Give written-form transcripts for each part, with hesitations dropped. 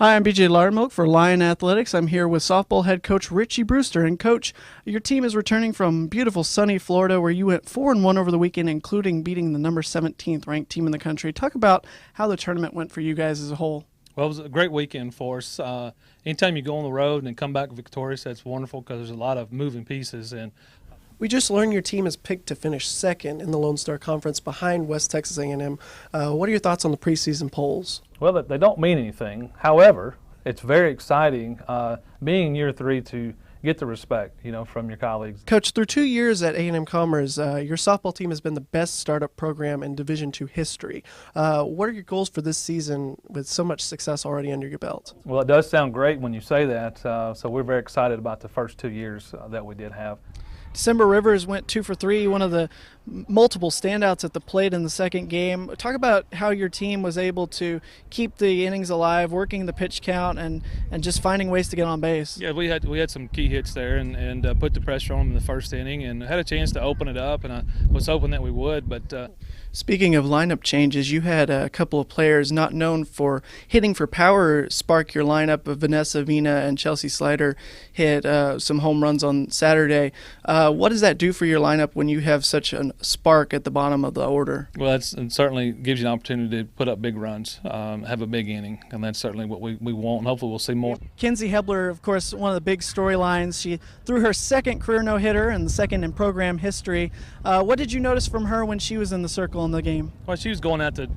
Hi, I'm BJ Laudermilk for Lion Athletics. I'm here with softball head coach Richie Bruister. And coach, your team is returning from beautiful sunny Florida where you went 4-1 over the weekend, including beating the number 17th ranked team in the country. Talk about how the tournament went for you guys as a whole. Well, it was a great weekend for us. Anytime you go on the road and then come back victorious, that's wonderful because there's a lot of moving pieces. And we just learned your team is picked to finish second in the Lone Star Conference behind West Texas A&M. What are your thoughts on the preseason polls? well, they don't mean anything. However, it's very exciting being in year 3 to get the respect, from your colleagues. Coach, through 2 years at A&M Commerce, your softball team has been the best startup program in Division II history. What are your goals for this season with so much success already under your belt? Well, it does sound great when you say that, so we're very excited about the first 2 years that we did have. December Rivers went 2 for 3, one of the multiple standouts at the plate in the second game. Talk about how your team was able to keep the innings alive, working the pitch count, and just finding ways to get on base. Yeah, we had some key hits there and put the pressure on them in the first inning and had a chance to open it up, and I was hoping that we would, but Speaking of lineup changes, you had a couple of players not known for hitting for power spark your lineup. Vanessa Vina and Chelsea Slider hit some home runs on Saturday. What does that do for your lineup when you have such a spark at the bottom of the order? Well, it certainly gives you an opportunity to put up big runs, have a big inning, and that's certainly what we want, and hopefully we'll see more. Kenzie Hebler, of course, one of the big storylines. She threw her second career no-hitter and the second in program history. What did you notice from her when she was in the circle in the game? Well, she was going at the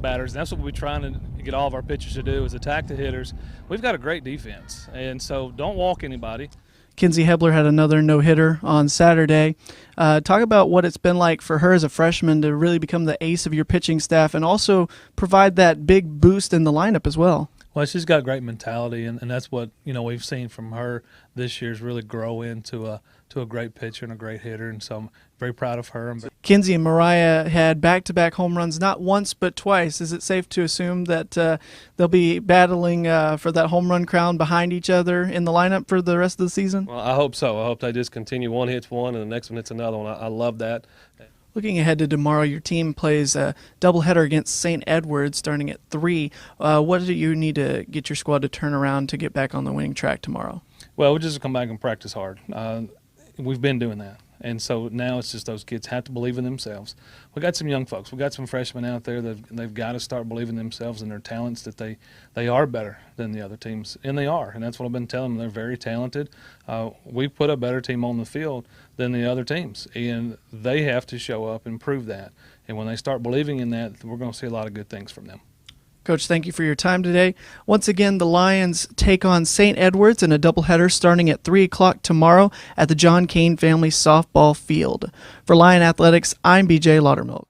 batters, and that's what we're trying to get all of our pitchers to do is attack the hitters. We've got a great defense, and so don't walk anybody. Kenzie Hebler had another no-hitter on Saturday. Talk about what it's been like for her as a freshman to really become the ace of your pitching staff and also provide that big boost in the lineup as well. Well, she's got great mentality, and that's what we've seen from her this year is really grow into a great pitcher and a great hitter, and so I'm very proud of her. Kenzie and Mariah had back-to-back home runs, not once but twice. Is it safe to assume that they'll be battling for that home run crown behind each other in the lineup for the rest of the season? Well, I hope so. I hope they just continue. One hits one, and the next one hits another one. I love that. Looking ahead to tomorrow, your team plays a doubleheader against St. Edwards starting at 3. What do you need to get your squad to turn around to get back on the winning track tomorrow? Well, we just come back and practice hard. We've been doing that. And so now it's just those kids have to believe in themselves. We got some young folks. We got some freshmen out there that they've got to start believing in themselves and their talents, that they are better than the other teams, and they are. And that's what I've been telling them. They're very talented. We put a better team on the field than the other teams, and they have to show up and prove that. And when they start believing in that, we're going to see a lot of good things from them. Coach, thank you for your time today. Once again, the Lions take on St. Edwards in a doubleheader starting at 3 o'clock tomorrow at the John Kane Family Softball Field. For Lion Athletics, I'm BJ Laudermilk.